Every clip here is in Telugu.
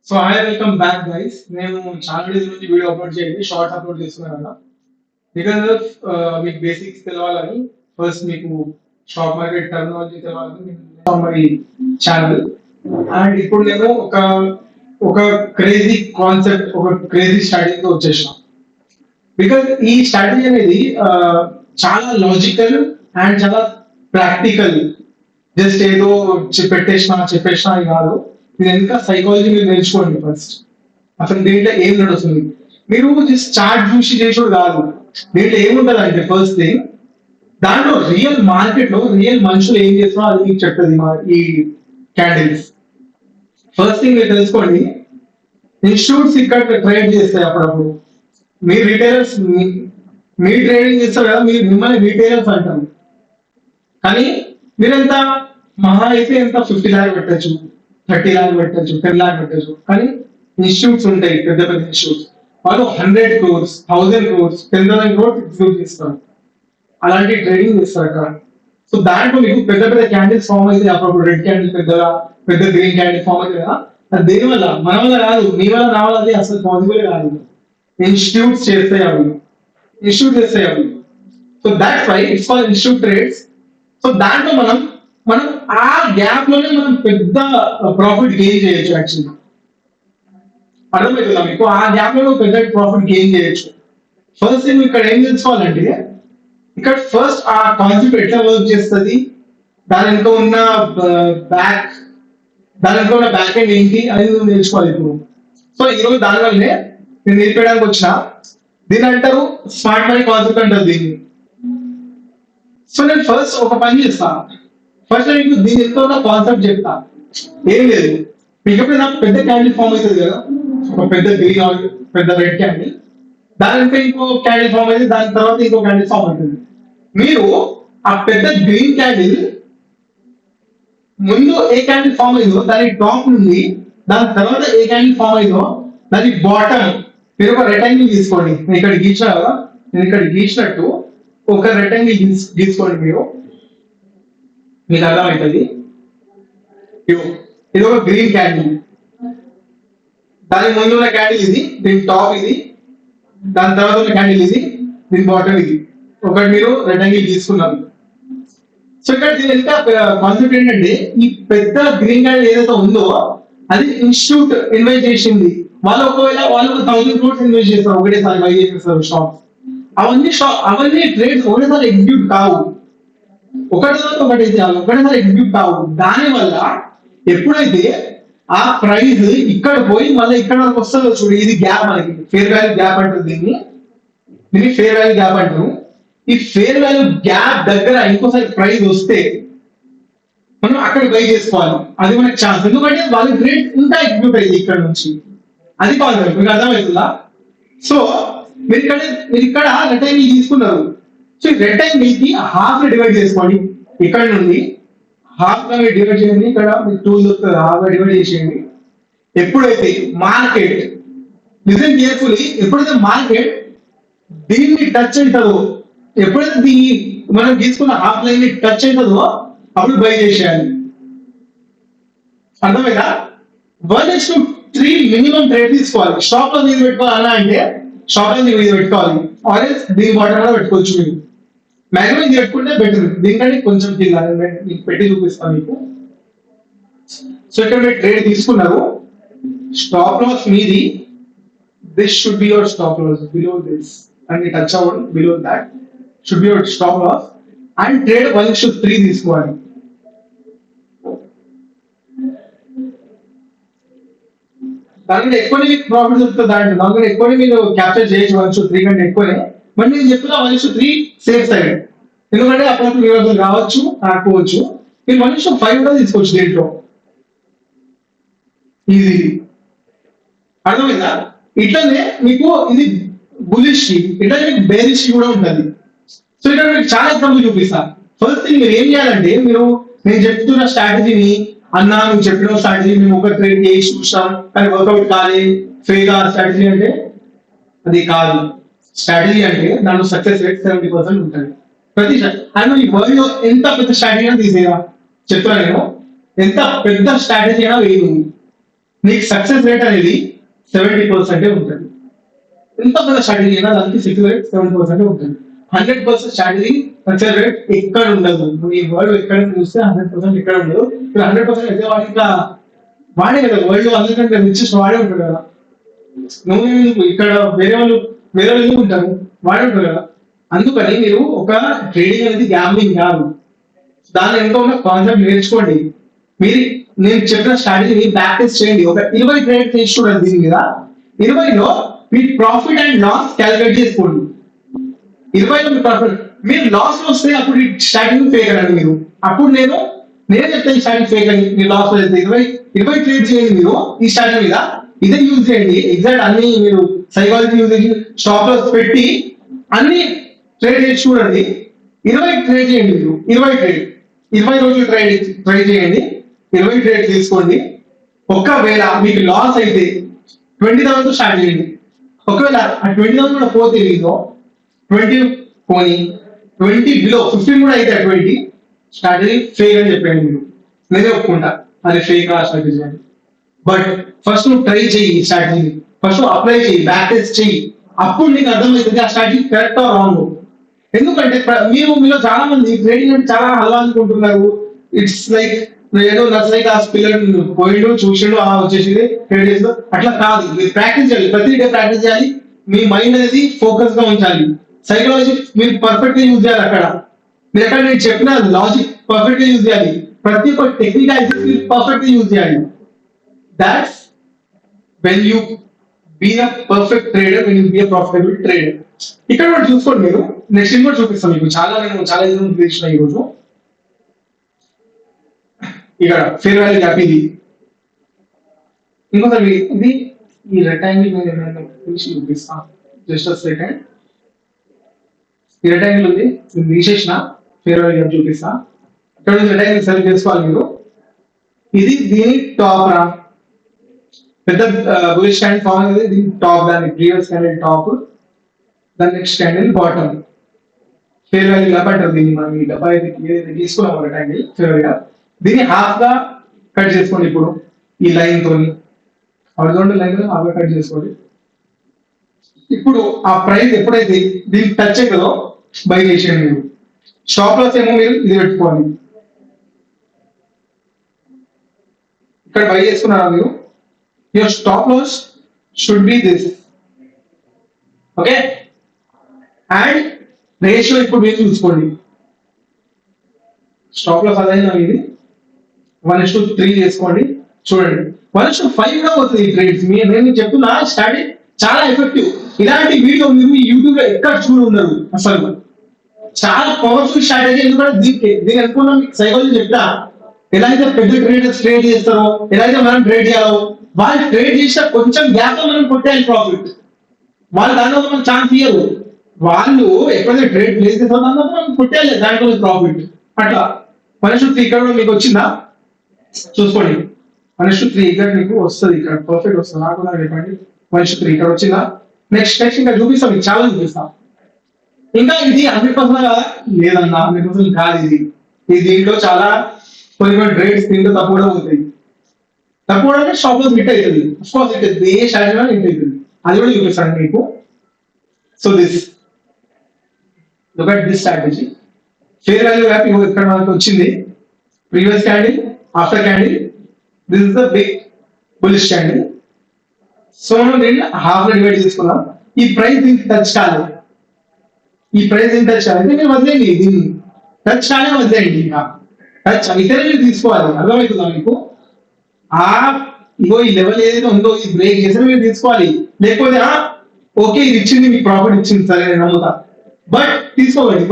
So hi welcome back guys. నేను చాలా డేస్ నుంచి వీడియో అప్లోడ్ చేయండి, షార్ట్స్ అప్లోడ్ చేస్తున్నాను కదా. బికాస్ ఆఫ్ మీకు బేసిక్స్ తెలవాలని, ఫస్ట్ మీకు స్టాక్ మార్కెట్ టర్మినాలజీ తెలవాలని నేను మై ఛానల్. అండ్ ఇప్పుడు నేను ఒక క్రేజీ కాన్సెప్ట్, ఒక క్రేజీ స్ట్రాటజీతో వచ్చేసాం. బికాస్ ఈ స్ట్రాటజీ అనేది చాలా లాజికల్ అండ్ చాలా ప్రాక్టికల్. జస్ట్ ఏదో చెప్పేసిన అని కాదు. ఇది ఎంత సైకాలజీ మీరు నేర్చుకోండి ఫస్ట్. అసలు దీంట్లో ఏం నడుస్తుంది, మీరు జస్ట్ చార్ట్ చూసి చేసుడు కాదు. దీంట్లో ఏముంటది అంటే ఫస్ట్ థింగ్, దాంట్లో రియల్ మార్కెట్ లో రియల్ మనుషులు ఏం చేస్తున్నారో అది మీకు చెప్తుంది ఈ క్యాండిల్స్. ఫస్ట్ థింగ్ మీరు తెలుసుకోండి, ఇన్స్టిట్యూట్స్ ఇక్కడ ట్రేడ్ చేస్తాయి అప్పుడప్పుడు. మీ రిటైలర్స్ మీ ట్రేడింగ్ చేస్తారు కదా, మీరు మిమ్మల్ని రిటైలర్స్ అంటారు. కానీ మీరెంత మహా అయితే ఎంత 50 లాక్ పెట్టచ్చు, 30 లాక్ పెట్టచ్చు, 10 లాక్ పెట్టచ్చు. కానీ ఇన్స్టిట్యూట్స్ ఉంటాయి, పెద్ద పెద్ద ఇన్స్టిట్యూట్స్, వాళ్ళు 100 crores, 1000 crores, 10,000 crores ఎగ్జిక్యూట్ చేస్తారు. అలాంటి ట్రేడింగ్ చేస్తారు అక్కడ. సో దాంట్లో మీకు పెద్ద పెద్ద క్యాండిల్స్ ఫామ్ అయితే అప్పుడు రెడ్ క్యాండిల్ పెద్దగా, పెద్ద గ్రీన్ క్యాండిల్ ఫామ్ అయితే కదా, అది దేని వల్ల? మన వల్ల కాదు, మీ వల్ల నా వల్ల అది అసలు పాసిబుల్ కాదు. ఇన్స్టిట్యూట్స్ చేస్తాయి అవి, ఇన్స్టిట్యూట్ చేస్తాయి అవి. So that's why it's called institute trades. సో దాంట్లో మనం మనం ఆ గ్యాప్ లోనే మనం పెద్ద ప్రాఫిట్ గెయిన్ చేయొచ్చు. యాక్చువల్లీ అర్థమవుతుందా మీకు? ఆ గ్యాప్ లో పెద్ద ప్రాఫిట్ గెయిన్ చేయొచ్చు. ఫస్ట్ థింగ్ ఇక్కడ ఏం తెలుసుకోవాలంటే, ఇక్కడ ఫస్ట్ ఆ కాన్సెప్ట్ ఎట్లా వర్క్ చేస్తుంది, దాని వెనుక ఉన్న బ్యాక్ దాని వెనుక ఉన్న బ్యాక్ ఎండ్ ఏంటి అనేది నువ్వు నేర్చుకోవాలి ఇప్పుడు. సో ఈరోజు దానివల్లనే నేను నేర్పడానికి వచ్చిన. దీని అంటారు స్మార్ట్ మనీ కాన్సెప్ట్ అంటారు దీన్ని. సో నేను ఫస్ట్ ఒక పని చేస్తా. ఫస్ట్ నీకు దీని ఎంతో ఉన్న కాన్సెప్ట్ చెప్తా. ఏం లేదు, మీకు ఎప్పుడైనా పెద్ద క్యాండిల్ ఫామ్ అవుతుంది కదా, ఒక పెద్ద గ్రీన్ ఆర్ పెద్ద రెడ్ క్యాండిల్, దాని వెంట ఇంకో క్యాండిల్ ఫామ్ అయితే దాని తర్వాత ఇంకో క్యాండిల్ ఫామ్ అవుతుంది. మీరు ఆ పెద్ద గ్రీన్ క్యాండిల్ ముందు ఏ క్యాండిల్ ఫామ్ అయిందో దాని టాప్ నుండి, దాని తర్వాత ఏ క్యాండిల్ ఫామ్ అయిందో దాని బాటమ్, మీరు ఒక రెక్టాంగిల్ తీసుకోండి. నేను ఇక్కడ గీసిన కదా, నేను ఇక్కడ గీసినట్టు ఒక రెక్టాంగిల్ గీసుకోండి. మీకు అర్థమవుతుంది. ఇది ఒక గ్రీన్ క్యాండిల్, దాని ముందు ఉన్న క్యాండిల్ ఇది, దీని టాప్ ఇది, దాని తర్వాత ఉన్న క్యాండిల్ ఇది, దీని బాటమ్ ఇది. ఒకటి మీరు రెక్టాంగిల్ తీసుకున్నారు. సో ఇక్కడ దీని ఎంత కాన్సెప్ట్ ఏంటంటే, ఈ పెద్ద గ్రీన్ క్యాండిల్ ఏదైతే ఉందో అది ఇన్స్టిట్యూట్ ఇన్వెస్ట్ చేసింది. వాళ్ళు ఒకవేళ వాళ్ళు 1000 crores ఇన్వెస్ట్ చేస్తారు, ఒకటేసారి బై చేసేస్తారు స్టాక్స్. అవన్నీ ట్రేడ్స్ ఒకటేసారి ఎగ్జిక్యూట్ కావు, ఒకటేసారి ఎగ్జిక్యూట్ కావు. దాని వల్ల ఎప్పుడైతే ఆ ప్రైస్ ఇక్కడ పోయి మళ్ళీ ఇక్కడ వరకు వస్తుందో చూడు, ఇది గ్యాప్, మనకి ఫేర్ వాల్యూ గ్యాప్ అంటారు దీన్ని ఫేర్ వాల్యూ గ్యాప్ అంటారు. ఈ ఫేర్ వాల్యూ గ్యాప్ దగ్గర ఇంకోసారి ప్రైస్ వస్తే మనం అక్కడ బై చేసుకోవాలి. అది మనకి ఛాన్స్, ఎందుకంటే వాళ్ళ ట్రేడ్ ఇంకా ఎగ్జిక్యూట్ అయింది ఇక్కడ నుంచి. అది కాన్సెప్ట్ మీకు అర్థమవుతుందా? సో మీరు ఇక్కడ రెక్టాంగిల్ తీసుకున్నారు. సో ఈ రెక్టాంగిల్ కి హాఫ్ డివైడ్ చేసుకోండి. ఇక్కడ నుండి హాఫ్ గా డివైడ్ చేయండి. ఇక్కడ మీకు టూల్ దొరుకుతుంది, హాఫ్ గా డివైడ్ చేసేయండి. ఎప్పుడైతే మార్కెట్, లిసన్ కేర్ఫుల్లీ, ఎప్పుడైతే మార్కెట్ దీన్ని టచ్ అవుతుందో, ఎప్పుడైతే దీన్ని మనం తీసుకున్న హాఫ్ లైన్ ని టచ్ అవుతుందో అప్పుడు బై చేసేయాలి. అర్థమైందా? 1:3 మినిమం ట్రేడ్ తీసుకోవాలి. స్టాప్ లో మీద పెట్టుకోవాలి అలా అంటే స్టాప్ లో మీద పెట్టుకోవాలి, ఆరెంజ్ దీని బాటమ్ లో పెట్టుకోవచ్చు. మీరు మ్యాక్సిమం ఇది పెట్టుకుంటే బెటర్. దీనికంటే కొంచెం కింద మీకు పెట్టి చూపిస్తాను మీకు. సో ఇక్కడ మీరు ట్రేడ్ తీసుకున్నారు, స్టాప్ లాస్ మీది, this should be your stop loss, below this and touch అవ్వడం, below that should be your stop loss. And trade 1:3 తీసుకోవాలి. దానికంటే ఎక్కువనే మీకు ప్రాఫిట్ దొరుకుతుంది. దానికంటే ఎక్కువనే మీరు క్యాప్చర్ చేయొచ్చు, 1:3 కంటే ఎక్కువనే. మరి నేను చెప్పిన 1:3 సేఫ్ సైడ్, ఎందుకంటే అప్పుడప్పుడు రివర్సల్ రావచ్చు, రాకపోవచ్చు. మీరు 1:5 కూడా తీసుకోవచ్చు దీంట్లో ఈజీ. అర్థమైందా? ఇట్లనే మీకు ఇది బులిష్, ఇట్లనే మీకు బేరిష్ కూడా ఉంటుంది. సో ఇక్కడ మీకు చాలా ఎగ్జాంపుల్ చూపిస్తా. ఫస్ట్ థింగ్ మీరు ఏం చేయాలంటే, నేను చెప్తున్న స్ట్రాటజీని, అన్నా నువ్వు చెప్పిన స్ట్రాటజీ మేము ఒక ట్రేడ్ చేసి చూసాం కానీ వర్కౌట్ కాలే, ఫెయిల్ ఆ స్ట్రాటజీ అంటే అది కాదు. స్ట్రాటజీ అంటే దాంట్లో సక్సెస్ రేట్ 70% ఉంటుంది ప్రతి. అండ్ ఈ వరల్డ్ లో ఎంత పెద్ద స్ట్రాటజీ అయినా తీసేయా చెప్తున్నా నేను, ఎంత పెద్ద స్ట్రాటజీ అయినా వేయదు. నీకు సక్సెస్ రేట్ అనేది 70% ఉంటుంది. ఎంత పెద్ద స్ట్రాటజీ అయినా దానికి 6-7% ఉంటుంది. 100% స్ట్రాటజీ సక్సెస్ రేట్ ఎక్కడ ఉండదు. నువ్వు ఈ వరల్డ్ ఎక్కడ చూస్తే 100% ఎక్కడ ఉండదు. 100% అయితే వాడు ఇంకా వాడే కదా వరల్డ్ అందరికంటే రిచెస్ట్ వాడే ఉంటాడు కదా. నువ్వు ఇక్కడ వేరే వాళ్ళు ఉంటారు, వాడే ఉంటాడు కదా. అందుకని మీరు ఒక ట్రేడింగ్ అనేది గ్యాంబ్లింగ్ కాదు. దాని వెనుక ఉన్న కాన్సెప్ట్ నేర్చుకోండి. మీరు నేను చెప్పిన స్ట్రాటజీని ప్రాక్టీస్ చేయండి. ఒక 20 ట్రేడ్ చేసి చూడండి దీని మీద. 20లో మీ ప్రాఫిట్ అండ్ లాస్ క్యాలిక్యులేట్ చేసుకోండి. 20లో మీ ప్రాఫిట్, మీరు లాస్ వస్తే అప్పుడు ఈ స్ట్రాటజీ ఫేక్ అనండి మీరు. అప్పుడు నేను చెప్తాను ఈ స్ట్రాటజీ ఫేక్ అని. మీరు లాస్ వస్తే 20 ట్రేడ్ చేయండి మీరు ఈ స్ట్రాటజీ మీద. ఇదే యూజ్ చేయండి. ఎగ్జాక్ట్ అన్ని మీరు సైకాలజీ యూజ్ చేసి స్టాప్ లాస్ పెట్టి అన్ని ట్రేడ్ చేసి చూడండి. 20 ట్రేడ్ చేయండి మీరు. 20 రోజులు ట్రై చేయండి. 20 ట్రేడ్ తీసుకోండి. ఒకవేళ మీకు లాస్ అయితే 20,000 స్టార్ట్ చేయండి. ఒకవేళ ఆ 20,000 కూడా పోతే మీలో 20 పోని 20 బిలో 15 కూడా అయితే 20 స్ట్రాటజీ ఫేక్ అని చెప్పండి మీరు. నేనే ఒప్పుకుంటా అది ఫేక్ ఆ స్ట్రాటజీ అని. బట్ ఫస్ట్ నువ్వు ట్రై చెయ్యి ఈ స్ట్రాటజీ. ఫస్ట్ అప్లై చెయ్యి, బ్యాక్ టెస్ట్ చెయ్యి. అప్పుడు నీకు అర్థమవుతుంది ఆ స్ట్రాటజీ కరెక్ట్ రాంగ్. ఎందుకంటే మీలో చాలా మంది ట్రేడింగ్ అంటే చాలా హల్వా అనుకుంటున్నారు. ఇట్స్ లైక్ ఏదో నర్సరీ క్లాస్ పిల్లలు పోయిండు చూసిండు వచ్చేసింది ట్రేడ్ చేస్తూ అట్లా కాదు. మీరు ప్రాక్టీస్ చేయాలి, ప్రతి డే ప్రాక్టీస్ చేయాలి. మీ మైండ్ అనేది ఫోకస్ గా ఉంచాలి. సైకాలజీ మీరు పర్ఫెక్ట్ గా యూజ్ చేయాలి. అక్కడ మీరు ఎక్కడ నేను చెప్పిన లాజిక్ పర్ఫెక్ట్ గా యూజ్ చేయాలి. ప్రతి ఒక్క టెక్నికాలిటీస్ మీరు పర్ఫెక్ట్ గా యూజ్ చేయాలి. That's when you be a perfect trader, when you be a profitable trader. ఇక్కడ కూడా చూసుకోండి మీరు. నెక్స్ట్ కూడా చూపిస్తాను మీకు. నేను చాలా చూపించిన ఈ రోజు. ఇక్కడ ఫేర్ వాల్యూ గ్యాప్ ఇది. ఇంకోసారి ఇది ఈ రెక్టాంగిల్ మీద తీసి చూపిస్తాను. Just second. ఈ రెక్టాంగిల్ ఉంది, తీసేసిన ఫేర్ వాల్యూ గ్యాప్ చూపిస్తా. ఇక్కడ నుంచి రెక్టాంగిల్ సెలెక్ట్ చేసుకోవాలి మీరు. ఇది దీని టాప్ రా, పెద్ద బులిష్ క్యాండిల్ ఫామ్ అనేది దీని టాప్, దాని ప్రీవియస్ క్యాండిల్ టాప్, దాని next candle bottom. Fair value gap అంటారు దీన్ని. మనం ఈ డబ్బా ఏదైతే తీసుకున్నాం రెక్టాంగిల్ ఫేర్ వాల్యూ గ్యాప్, దీన్ని హాఫ్ గా కట్ చేసుకోండి. ఇప్పుడు ఈ లైన్ తోని హారిజాంటల్ లైన్ హాఫ్ గా కట్ చేసుకోండి. ఇప్పుడు ఆ ప్రైస్ ఎప్పుడైతే దీనికి టచ్ అవుతుందో బై చేసేయండి మీరు. స్టాప్ లాస్ ఏమో మీరు ఇది పెట్టుకోవాలి. ఇక్కడ బై చేసుకున్నారా మీరు? Your stop loss should be this. Okay, and ratio ఇప్పుడు మీరు చూసుకోండి. స్టాప్ లాస్ అదైనా ఇది 1:3 చేసుకోండి. చూడండి 1:5 కూడా పోతుంది ఈ ట్రేడ్స్. నేను చెప్తున్నా స్ట్రాటజీ చాలా ఎఫెక్టివ్. ఇలాంటి వీడియో మీరు యూట్యూబ్ లో ఎక్కడ చూడుండరు అసలు. చాలా పవర్ఫుల్ స్ట్రాటజీ. ఎందుకంటే దీని అనుకున్నా మీకు సైకాలజీ చెప్తా. ఎలా అయితే పెద్ద ట్రేడర్స్ ట్రేడ్ చేస్తారో, ఎలా అయితే మనం ట్రేడ్ చేయాలో, వాళ్ళు ట్రేడ్ చేసిన కొంచెం గ్యాప్ లో మనం కొట్టేయాలి ప్రాఫిట్. వాళ్ళు దానిలో మనం ఛాన్స్ ఇయ్యరు. వాళ్ళు ఎప్పుడైతే ట్రేడ్ ప్లేస్ చేస్తారో దానిలో మనం కొట్టేయాలి దాంట్లో ప్రాఫిట్. అట్లా 1:3 ఇక్కడ కూడా మీకు వచ్చిందా చూసుకోండి. 1:3 ఇక్కడ మీకు వస్తుంది. ఇక్కడ పర్ఫెక్ట్ వస్తుంది. నాకు చెప్పండి 1:3 ఇక్కడ వచ్చిందా? నెక్స్ట్ ఇంకా చూపిస్తాం, మీకు చాలా చూపిస్తాం. ఇంకా ఇది 100% కదా? లేదన్నా 100% కాదు ఇది. దీంట్లో చాలా కొన్ని ట్రేడ్స్ దీంట్లో తప్పు కూడా అవుతాయి. తప్పు కూడా అంటే స్టాప్ లాస్ హిట్ అవుతుంది. అఫ్కోర్స్ హిట్ అవుతుంది. ఏ స్ట్రాటజీ హిట్ అవుతుంది. అది కూడా చూపిస్తాను మీకు. So this look at this strategy. Fair value gap ఇక్కడ మనకు వచ్చింది. Previous candle, after candle, this is the big bullish candle. So మనం దీన్ని హాఫ్ లో డివైడ్ చేసుకున్నాం. ఈ ప్రైస్ దీనికి టచ్ కాలేదు. ఈ ప్రైస్ దీనికి టచ్ కాలేదు. మీరు వదిలేయండి, దీన్ని టచ్ కాలే వదిలేయండి. ఇంకా టచ్ ఇతర మీరు తీసుకోవాలి. అర్థమవుతుందా మీకు? ఇగో ఈ లెవెల్ ఏదైతే ఉందో ఈ బ్రేక్ చేసిన మీరు తీసుకోవాలి. లేకపోతే ఓకే ఇది ఇచ్చింది, మీకు ప్రాఫిట్ ఇచ్చింది, సరే నేను నమ్ముతా, బట్ తీసుకోవాలి.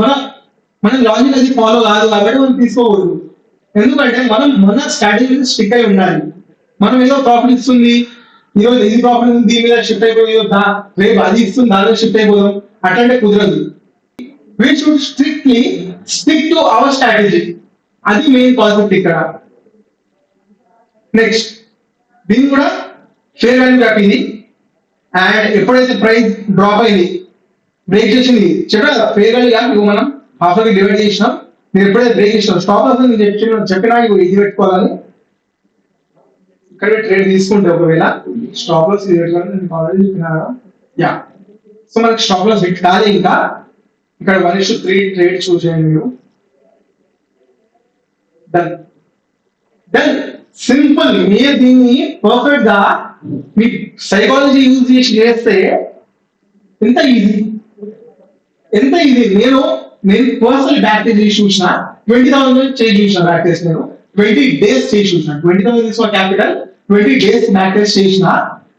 మన లాజిక్ అది ఫాలో కాదు కాబట్టి మనం తీసుకోకూడదు. ఎందుకంటే మన స్ట్రాటజీ స్టిక్ అయి ఉండాలి. మనం ఏదో ప్రాఫిట్ ఇస్తుంది, ఈరోజు ఇది ప్రాఫిట్ ఉంది, దీని మీద షిఫ్ట్ అయిపోయి రేపు అది ఇస్తుంది, దాని షిఫ్ట్ అయిపోదాం అట్లంటే కుదరదు. We should strictly stick to our strategy. అది మెయిన్ కాన్సెప్ట్ ఇక్కడ. నెక్స్ట్ దీన్ని కూడా ఫేర్ వాల్యూ గ్యాప్ ఇది. అండ్ ఎప్పుడైతే ప్రైస్ డ్రాప్ అయింది, బ్రేక్ చేసింది, చెప్పా కదా ఫేర్ వాల్యూ గ్యాప్ మనం హాఫ్ కి డివైడ్ చేసినాం. మీరు ఎప్పుడైతే బ్రేక్ చేసినాం స్టాప్ లాస్ చెప్పినా ఇది పెట్టుకోవాలని. ఇక్కడ ట్రేడ్ తీసుకుంటే ఒకవేళ స్టాప్ లాస్ ఇది పెట్టాలని నేను ఆల్రెడీ చెప్పినా యా. సో మనకి స్టాప్ లాస్ హిట్ కాదు ఇంకా. ఇక్కడ 1:3 ట్రేడ్ చూస్ చేయండి మీరు. Done done simple. మీరు దీన్ని పర్ఫెక్ట్ గా మీ సైకాలజీ యూజ్ చేసి చేస్తే ఎంత ఈజీ ఎంత ఈజీ. నేను పర్సనల్ బ్యాక్ టెస్ట్ చేసి చూసిన 20,000 చేసి చూసిన బ్యాక్ టెస్ట్. నేను 20 days చేసి చూసిన. 20,000 తీసుకో క్యాపిటల్ 20 days బ్యాక్ టెస్ట్ చేసిన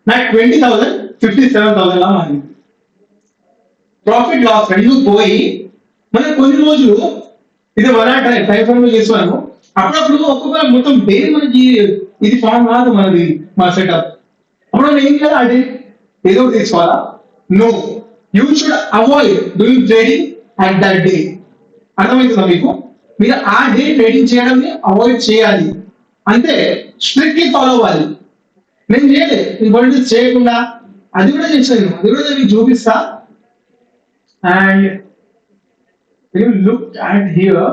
నాకు 20,000 57,000 లా మారింది. ప్రాఫిట్ లాస్ రెండు పోయి మనం కొన్ని రోజులు ఇది 1 టైం ఫ్రేమ్ లో చేస్తున్నాను. అప్పుడప్పుడు ఒక్కొక్క మొత్తం డే మనకి ఇది ఫామ్ కాదు మనది మా సెటప్. అప్పుడు ఏం చేయాలి అది ఏదో తీసుకోవాలా. No, you should avoid doing trading at that day. అర్థమవుతుందా మీకు? మీరు ఆ డే ట్రేడింగ్ చేయడం అవాయిడ్ చేయాలి అంతే. స్ట్రిక్ట్లీ ఫాలో అవ్వాలి. నేను చేయలేదు ఇంకోటి చేయకుండా అది కూడా చేసాను. అది కూడా నేను చూపిస్తా. And you look at here.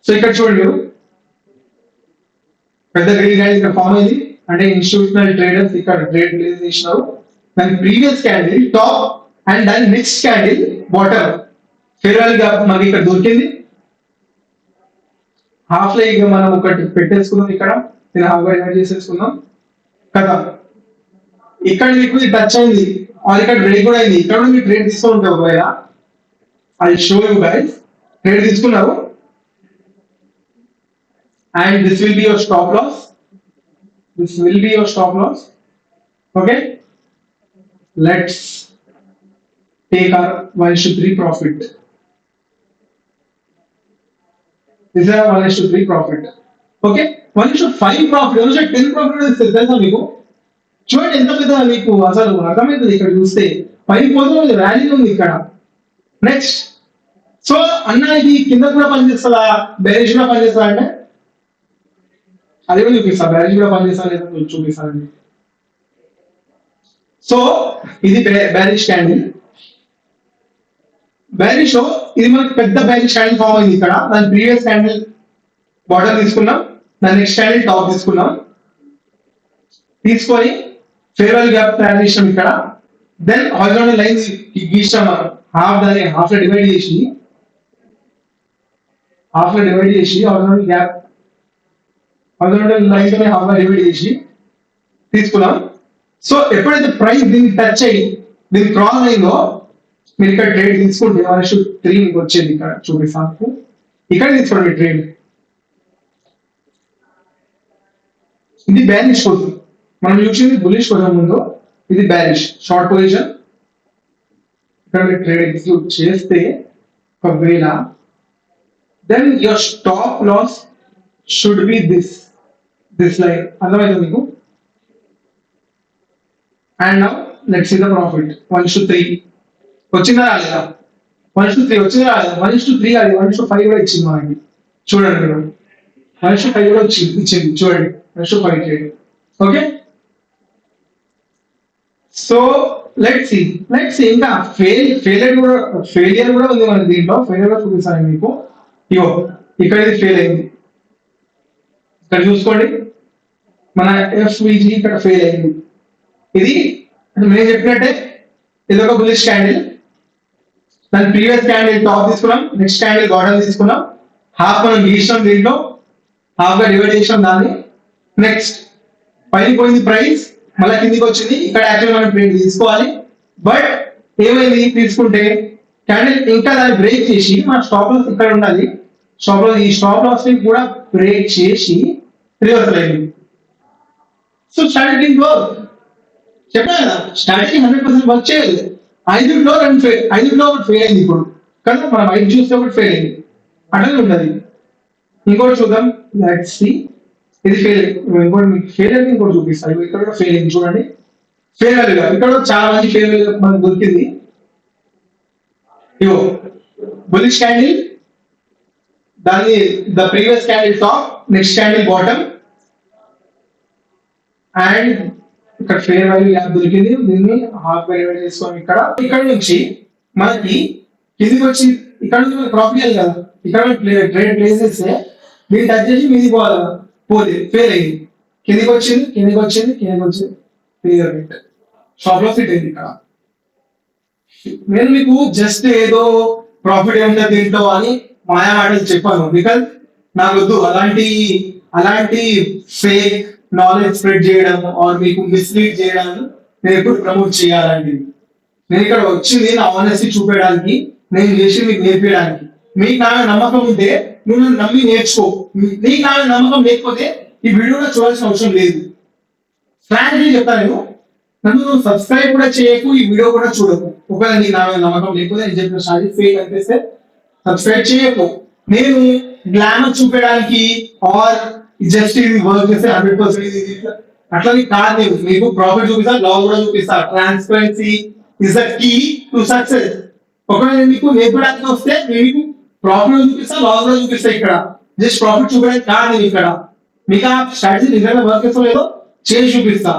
So ఇక్కడ చూడండి పెద్ద గ్రీన్ క్యాండిల్ ఇక్కడ ఫామ్ అయింది అంటే ఇన్స్టిట్యూషనల్ ట్రేడర్స్ ఇక్కడ ట్రేడ్ ప్లేస్ చేసినారు. దాని ప్రీవియస్ క్యాండిల్ టాప్ అండ్ దాని next candle bottom fair value gap మనకి ఇక్కడ దొరికింది. హాఫ్ లో ఇక మనం ఒకటి పెట్టేసుకుందాం. ఇక్కడ నేను హాఫ్ గా యాడ్ చేసేసుకుందాం కదా. ఇక్కడ మీకు టచ్ అయింది ఆర్ ఇక్కడ బ్రేక్ కూడా అయింది. ఇక్కడ మీరు ట్రేడ్ తీసుకుంటే ఒకవేళ అది షో యూ గైస్ ట్రేడ్ తీసుకున్నారు. And this will be your stop loss. This will be your stop loss. Okay. Let's take our 1:3 profit. This is our 1:3 profit. Okay. 1:5 profit. 10 profit is తెలుసా మీకు? చూడండి ఎంత పెద్ద మీకు అసలు అర్థమవుతుంది. ఇక్కడ చూస్తే 5% వాల్యూ ఉంది ఇక్కడ. నెక్స్ట్ సో అన్న ఇది కింద కూడా పనిచేస్తుందా బేరిష్ కూడా పనిచేస్తుందా అంటే అది కూడా చూపిస్తా. బ్యారేజ్ కూడా పనిచేస్తా లేదా చూపిస్తానండి. సో ఇది బ్యారిష్ క్యాండిల్. బ్యారిష్ లో ఇది మనకి పెద్ద బ్యారిష్ క్యాండిల్ ఫామ్ అయింది ఇక్కడ. దాని ప్రీవియస్ క్యాండిల్ బాటమ్ తీసుకున్నాం. దాని నెక్స్ట్ క్యాండిల్ టాప్ తీసుకున్నాం. తీసుకొని ఫెయిర్ వాల్యూ గ్యాప్ తయారు చేసినాం ఇక్కడ. దెన్ హారిజాంటల్ లైన్స్ గీసాం. దాన్ని హాఫ్ లో డివైడ్ చేసి horizontal gap line half divide చేసి తీసుకున్నాం. సో ఎప్పుడైతే ప్రైస్ దీన్ని టచ్ అయ్యి దీన్ని క్రాస్ అయిందో మీరు ఇక్కడ ట్రేడ్ తీసుకుంటే 1:3 మీకు వచ్చేది. ఇక్కడ చూపిస్తాను. ఇక్కడ తీసుకోండి ట్రేడ్. ఇది బ్యారిష్ కోసం మనం చూసింది బులిష్ కోసం ముందు. ఇది బ్యారిష్ షార్ట్ పొజిషన్. ఇక్కడ మీరు ట్రేడ్ ఎగ్జిక్యూట్ చేస్తే ఒకవేళ then your stop loss should be this line. అర్థమైంది మీకు? And now let's see the profit. 1:3 వచ్చిందా రాలేదా? 1:3 వచ్చిందా రాలేదా? 1:3 అది 1:5 కూడా ఇచ్చింది మనకి. చూడండి మీరు 1:5 కూడా ఇచ్చింది చూడండి. 1:5 trade. Okay. So let's see ఇంకా ఫెయిలియర్ కూడా ఉంది మన దీంట్లో. ఫెయిలియర్ కూడా చూపిస్తాను మీకు. ఇగో ఇక్కడ ఇది ఫెయిల్ అయింది. ఇక్కడ చూసుకోండి మన ఎఫ్విజి ఇక్కడ ఫెయిల్ అయింది. ఇది నేను చెప్పినట్టే ఇది ఒక బులిష్ క్యాండిల్. దాని ప్రీవియస్ క్యాండిల్ టాప్ తీసుకున్నాం. నెక్స్ట్ క్యాండిల్ బాటమ్ తీసుకున్నాం. హాఫ్ మనం గీసాం. దీంట్లో హాఫ్ గా డివైడ్ చేసాం దాన్ని. నెక్స్ట్ పైన పోయింది ప్రైస్ మళ్ళీ కిందికి వచ్చింది. ఇక్కడ యాక్చువల్ మనం ట్రేడ్ తీసుకోవాలి. బట్ ఏమైంది తీసుకుంటే క్యాండిల్ ఇంకా దాన్ని బ్రేక్ చేసి మన స్టాప్ లాస్ ఇక్కడ ఉండాలి. ఈ స్టాప్ లాస్ ని కూడా బ్రేక్ చేసి రివర్సల్ అయింది. సో స్ట్రాటజీ వర్క్ చెప్పాను కదా. స్ట్రాటజీ 100% వర్క్ చేయలేదు. 5లో ఒకటి ఫెయిల్ అయింది. ఇప్పుడు కదా మనం 5 చూస్తే ఒకటి ఫెయిల్ అయింది. అట్లనే ఉన్నది. ఇంకోటి చూద్దాం. Let's see. ఇది ఫెయిల్ ఇంకోటి మీకు ఫెయిల్ అయింది. ఇంకోటి చూపిస్తాను. ఇక్కడ కూడా ఫెయిల్ అయింది చూడండి. ఫెయిల్ అయ్యాలి ఇక్కడ చాలా మంది ఫెయిల్ మనకు దొరికింది. ఇగో బులిష్ క్యాండిల్, దాన్ని the previous candle top, next candle bottom and ఇక్కడ ఫెయిర్ వాల్యూ గ్యాప్ దొరికింది. దీన్ని హాఫ్ డివైడ్ చేసుకోవాలి. ఇక్కడ నుంచి మనకి కిందికి వచ్చి ఇక్కడ నుంచి మనకి ప్రాఫిట్ అయ్యాలి కదా. ఇక్కడ ట్రేడ్ ప్లేస్ చేస్తే దీన్ని టచ్ చేసి మీది పోతే ఫెయిల్ అయింది. కిందికి వచ్చింది క్లియర్ రేట్ షాప్ లో ఫిట్ అయింది ఇక్కడ. నేను మీకు జస్ట్ ఏదో ప్రాఫిట్ ఏముందో దీంట్లో అని మాయా మాటలు చెప్పాను, బికాజ్ నాకు వద్దు అలాంటి ఫేక్ నాలెడ్జ్ స్ప్రెడ్ చేయడం ఆర్ మీకు మిస్లీడ్ చేయడం నేను ఎప్పుడు ప్రమోట్ చేయాలండి. నేను ఇక్కడ వచ్చింది నా ఆనెస్టీ చూపించడానికి, నేను చేసి మీకు నేర్పించడానికి. మీకు నా నమ్మకం ఉంటే నువ్వు నన్ను నమ్మి నేర్చుకో, నీకు నా నమ్మకం లేకపోతే ఈ వీడియో కూడా చూడాల్సిన అవసరం లేదు. స్ట్రాటజీ చెప్తాను నేను, నన్ను సబ్స్క్రైబ్ కూడా చేయకు, ఈ వీడియో కూడా చూడకు. ఒకవేళ నీకు నా నమ్మకం లేకపోతే నేను చెప్పిన స్ట్రాటజీ ఫేక్ అనిపిస్తే సబ్స్క్రైబ్ చేయకు. నేను గ్లామర్ చూపించడానికి ఆర్ జస్ట్ ఇది వర్క్ చేస్తే 100% అట్లా కాదు. నేను మీకు ప్రాఫిట్ చూపిస్తా, లాస్ కూడా చూపిస్తా. Transparency is the key to success. ఒకవేళ మీకు నేర్పడానికి వస్తే మీకు ప్రాఫిట్ చూపిస్తా, లాస్ కూడా చూపిస్తా. ఇక్కడ జస్ట్ ప్రాఫిట్ చూపించడానికి కాదు, నేను ఇక్కడ మీకు ఆ స్ట్రాటజీ నిజంగా వర్క్ చేస్తా లేదో చేసి చూపిస్తా.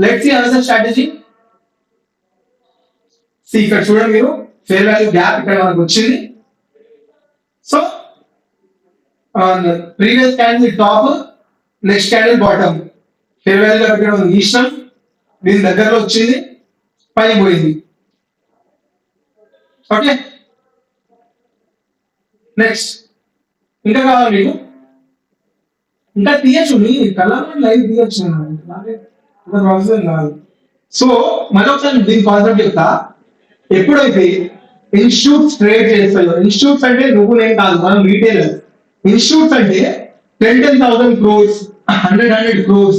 Let's see another strategy. ఇక్కడ చూడండి, మీరు ఫేర్ వాల్యూ గ్యాప్ ఇక్కడ మనకు వచ్చింది. So previous candle top, next candle bottom. Fair value లో పెట్టడం ఇష్టం, దీని దగ్గరలో వచ్చింది, పైన పోయింది. ఓకే, నెక్స్ట్ ఇంకా కావాలి మీకు, ఇంకా తీయచ్చు, మీ కలర్ లైవ్ తీయచ్చు, ప్రాబ్లం కాదు. సో మరొకసారి దీని కాన్సెప్ట్ చెప్తా. ఎప్పుడైతే ఇన్స్టిట్యూట్స్ ట్రేడ్ చేస్తాయో, ఇన్స్టిట్యూట్స్ అంటే నువ్వు నేను కాదు, మనం రీటైలర్. ఇన్స్టిట్యూట్స్ అంటే 10,000 crores 100 crores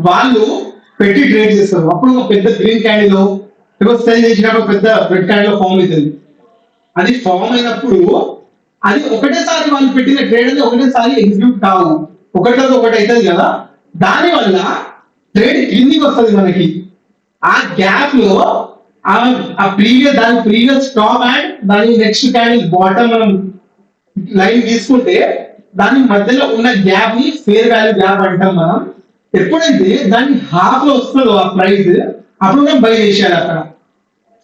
వాళ్ళు పెట్టి ట్రేడ్ చేస్తారు. అప్పుడు ఒక పెద్ద గ్రీన్ క్యాండిల్ సెల్ చేసినప్పుడు పెద్ద రెడ్ క్యాండిల్ ఫామ్ అవుతుంది. అది ఫామ్ అయినప్పుడు అది ఒకటేసారి వాళ్ళు పెట్టిన ట్రేడ్ అనేది ఒకటేసారి ఎగ్జిక్యూట్ కావు, ఒకటి అవుతుంది కదా. దాని వల్ల ట్రేడ్ కిందికి వస్తుంది మనకి. ఆ గ్యాప్ లో దాని ప్రీవియస్ టాప్ అండ్ దాని నెక్స్ట్ క్యాండిల్ బాటమ్ మనం లైన్ తీసుకుంటే దాని మధ్యలో ఉన్న గ్యాప్ ని ఫేర్ వాల్యూ గ్యాప్ అంటాం మనం. ఎప్పుడైతే దాన్ని హాఫ్ లో వస్తుందో ఆ ప్రైస్, అప్పుడు మనం బై చేసేయాలి అక్కడ.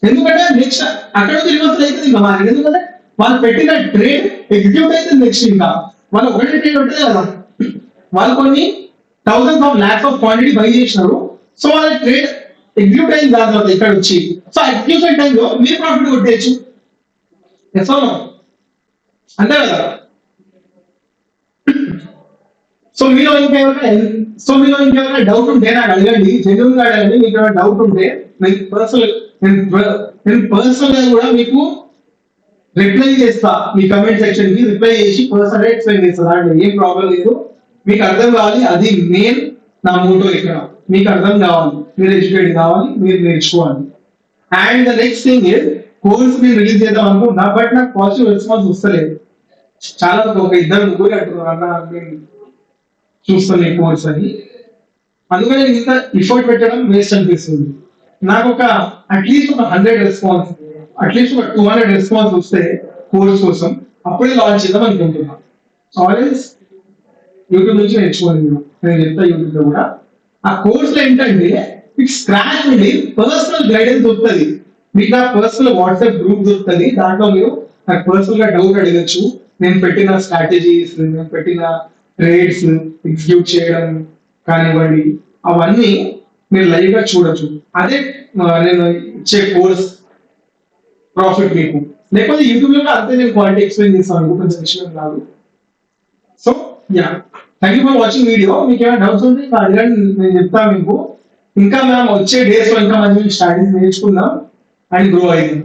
ఎందుకంటే నెక్స్ట్ అక్కడ రివర్సల్ అవుతుంది ఇంకా మనకి. ఎందుకంటే వాళ్ళు పెట్టిన ట్రేడ్ ఎగ్జిక్యూట్ అయితే నెక్స్ట్ ఇంకా వాళ్ళు ఒకటి ట్రేడ్ ఉంటుంది కదా, వాళ్ళు కొన్ని thousands of lakhs of quantity by చేసినారు. సో వాళ్ళ ట్రేడ్ ఎగ్జిక్యూట్ అయిన దాని తర్వాత ఇక్కడ వచ్చి, సో ఎగ్జిక్యూషన్ టైంలో మీరు ప్రాఫిట్ కొట్టేయచ్చు. అంతే కదా. సో మీలో ఇంకేమైనా డౌట్ ఉంటే నాకు అడగండి, జెన్యున్ గా అడగండి. మీకు ఏమైనా డౌట్ ఉంటే నేను పర్సనల్ గా కూడా మీకు రిప్లై చేస్తా. మీ కమెంట్ సెక్షన్ కి రిప్లై చేసి పర్సనల్ గా ఎక్స్ప్లెయిన్ చేస్తా. దాంట్లో ఏం ప్రాబ్లం లేదు. మీకు అర్థం కావాలి, అది మెయిన్ నా మోటో ఇక్కడ. మీకు అర్థం కావాలి, మీరు ఎడ్యుకేట్ కావాలి, మీరు నేర్చుకోవాలి. And the next thing is, course మీరు రిలీజ్ చేద్దాం అనుకుంటున్నా, బట్ నాకు పాజిటివ్ రెస్పాన్స్ వస్తలేదు. చాలా ఒక 2-3 అంటున్నారు అన్న నేను చూస్తాను కోర్స్ అని. అందుకని నేను ఇంత ఎఫర్ట్ పెట్టడం వేస్ట్ అనిపిస్తుంది. నాకు అట్లీస్ట్ ఒక 100 రెస్పాన్స్, అట్లీస్ట్ ఒక 200 రెస్పాన్స్ వస్తే కోర్స్ కోసం అప్పుడే లాంచ్ చేద్దాం అనుకుంటున్నా. ఆల్వేస్ యూట్యూబ్ నుంచి నేర్చుకోండి మీరు, నేను చెప్తా యూట్యూబ్ లో కూడా. ఆ కోర్స్ లో ఏంటంటే మీకు స్క్రాచ్ నుండి పర్సనల్ గైడెన్స్ దొరుకుతుంది. మీకు నా పర్సనల్ వాట్సాప్ గ్రూప్ దొరుకుతుంది. దాంట్లో మీరు నాకు పర్సనల్ గా డౌట్ అడగచ్చు. నేను పెట్టిన స్ట్రాటజీస్, నేను పెట్టిన ట్రేడ్స్ ఎగ్జిక్యూట్ చేయడం కానివ్వండి, అవన్నీ మీరు లైవ్ గా చూడొచ్చు. అదే నేను ఇచ్చే కోర్స్ ప్రాఫిట్ మీకు. లేకపోతే యూట్యూబ్ లో అంతే నేను క్వాలిటీ ఎక్స్ప్లెయిన్ చేస్తాను, కొంచెం విషయం కాదు. So yeah, thank you for watching video. మీకు ఏమైనా డౌట్స్ ఉంటే ఇంకా అడగండి, నేను చెప్తాను మీకు. ఇంకా మనం వచ్చే డేస్ లో ఇంకా మంచి స్ట్రాటజీస్ నేర్చుకుందాం అండ్ గ్రో అయ్యింది.